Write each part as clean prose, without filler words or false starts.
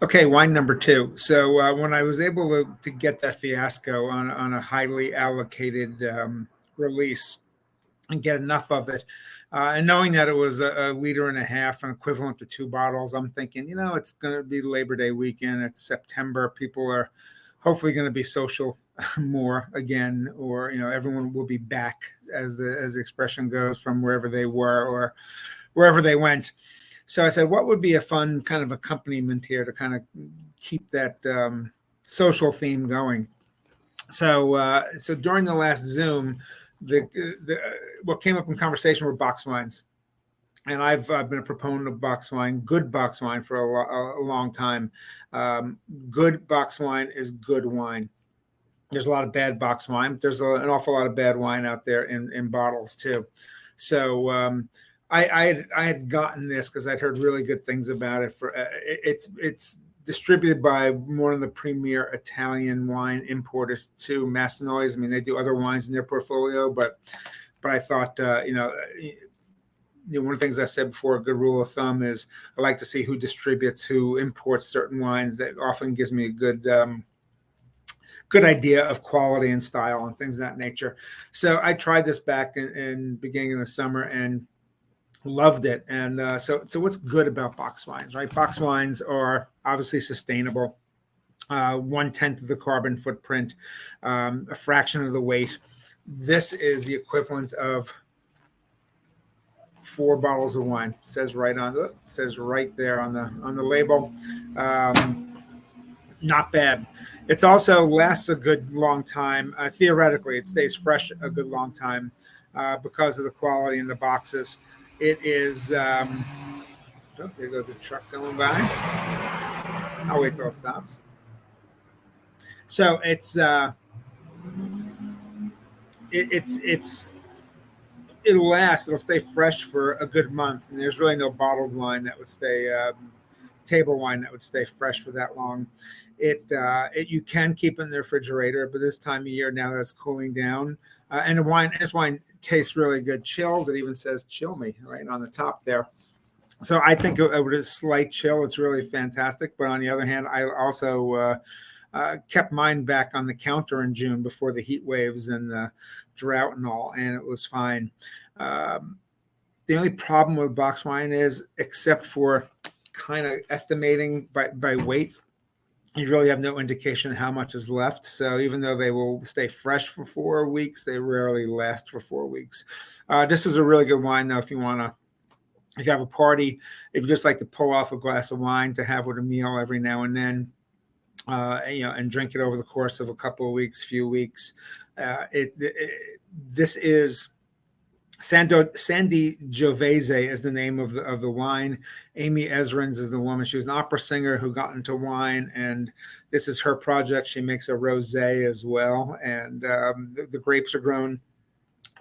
Okay, wine number two. So when I was able to get that fiasco on a highly allocated release and get enough of it, and knowing that it was a liter and a half, and equivalent to two bottles, I'm thinking, it's going to be Labor Day weekend. It's September. People are hopefully going to be social more again, or everyone will be back, as the expression goes, from wherever they were or wherever they went. So I said, what would be a fun kind of accompaniment here to kind of keep that social theme going? So during the last Zoom, the what came up in conversation were box wines, and I've been a proponent of box wine, good box wine, for a long time. Good box wine is good wine. There's a lot of bad box wine. But there's an awful lot of bad wine out there in bottles too. So I had gotten this because I'd heard really good things about it. It's distributed by one of the premier Italian wine importers too, Masinois. I mean, they do other wines in their portfolio, but I thought one of the things I said before, a good rule of thumb is I like to see who distributes, who imports certain wines. That often gives me a good idea of quality and style and things of that nature. So I tried this back in beginning of the summer and loved it. And so what's good about box wines, right? Box wines are obviously sustainable. 1/10 of the carbon footprint, a fraction of the weight. This is the equivalent of 4 bottles of wine. It says right there on the label. Not bad. It's also lasts a good long time. Theoretically, it stays fresh a good long time because of the quality in the boxes. It is. Oh, there goes a truck going by. I'll wait till it stops. So it'll last. It'll stay fresh for a good month, and there's really no bottled wine that would stay table wine that would stay fresh for that long. It you can keep it in the refrigerator, but this time of year now that it's cooling down, and this wine tastes really good chilled. It even says "chill me" right on the top there. So I think with a slight chill, it's really fantastic. But on the other hand, I also kept mine back on the counter in June before the heat waves and the drought and all, and it was fine. The only problem with box wine is, except for kind of estimating by weight, you really have no indication how much is left. So even though they will stay fresh for 4 weeks, they rarely last for 4 weeks. This is a really good wine, though, if you have a party, if you just like to pull off a glass of wine to have with a meal every now and then, and drink it over the course of a couple of weeks, few weeks. This is Sandy Giovese is the name of the wine. Amy Ezrins is the woman. She was an opera singer who got into wine, and this is her project. She makes a rosé as well, and the grapes are grown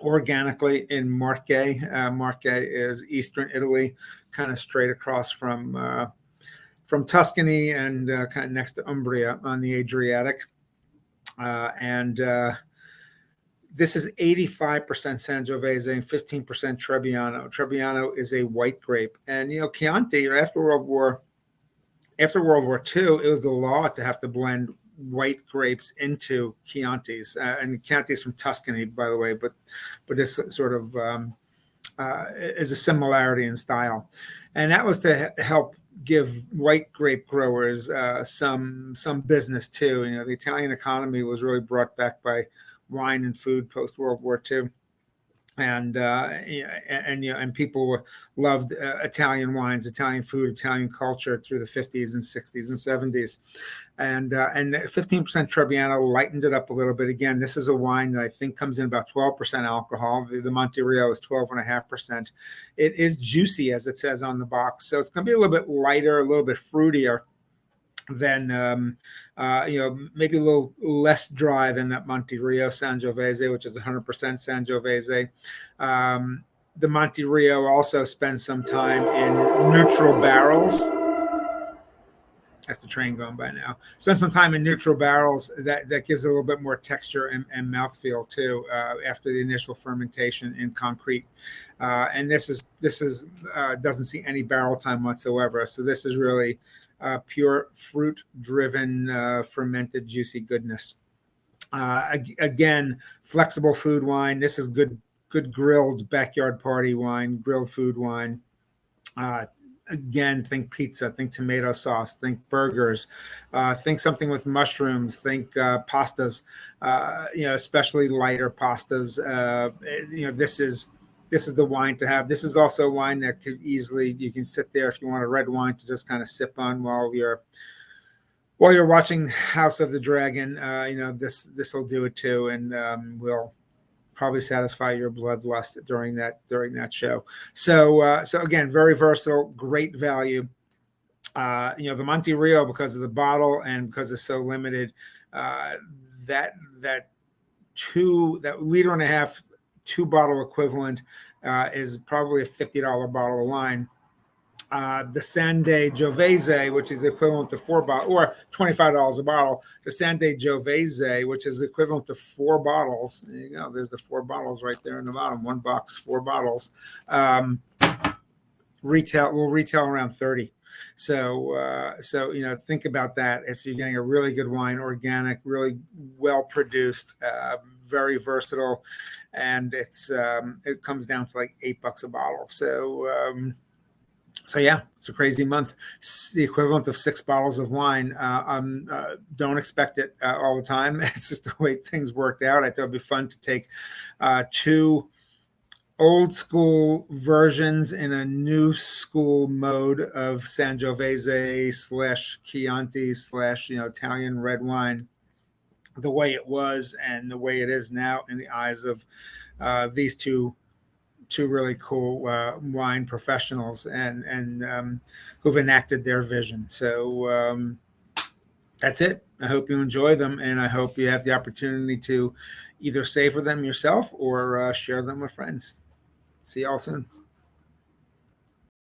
organically in Marche. Marche is eastern Italy, kind of straight across from Tuscany and kind of next to Umbria on the Adriatic. And this is 85% Sangiovese and 15% Trebbiano. Trebbiano is a white grape, and Chianti after World War II, it was the law to have to blend white grapes into Chiantis, and Chianti's from Tuscany, by the way, but this sort of is a similarity in style, and that was to help give white grape growers some business too. The Italian economy was really brought back by wine and food post World War II. And people loved Italian wines, Italian food, Italian culture through the 50s and 60s and 70s, and 15% Trebbiano lightened it up a little bit. Again, this is a wine that I think comes in about 12% alcohol. The Monte Rio is 12.5%. It is juicy, as it says on the box, so it's going to be a little bit lighter, a little bit fruitier than maybe a little less dry than that Monte Rio Sangiovese, which is 100% Sangiovese. The Monte Rio also spends some time in neutral barrels. That's the train going by now. Spend some time in neutral barrels. That gives it a little bit more texture and mouthfeel too after the initial fermentation in concrete. And this is doesn't see any barrel time whatsoever. So this is really pure fruit-driven fermented juicy goodness. Again, flexible food wine. This is good grilled backyard party wine, grilled food wine. Again, think pizza, think tomato sauce, think burgers, think something with mushrooms, think pastas, especially lighter pastas. This is the wine to have. This is also wine that could easily, you can sit there if you want a red wine to just kind of sip on while you're watching House of the Dragon. This will do it too, and will probably satisfy your bloodlust during that show. So again, very versatile, great value. The Monte Rio, because of the bottle and because it's so limited, that liter and a half, 2-bottle equivalent is probably a $50 bottle of wine. The Sanday Giovese, which is equivalent to 4 bottles, or $25 a bottle. The Sanday Giovese, which is equivalent to 4 bottles. There you go. There's the 4 bottles right there in the bottom. 1 box, 4 bottles. Will retail around 30. So think about that. You're getting a really good wine, organic, really well produced, very versatile, and it comes down to like $8 a bottle. So yeah, it's a crazy month. It's the equivalent of 6 bottles of wine. Don't expect it all the time. It's just the way things worked out. I thought it'd be fun to take 2 old school versions in a new school mode of Sangiovese / Chianti / Italian red wine, the way it was and the way it is now in the eyes of these two really cool wine professionals and who've enacted their vision. So that's it. I hope you enjoy them, and I hope you have the opportunity to either savor them yourself or share them with friends. See y'all soon.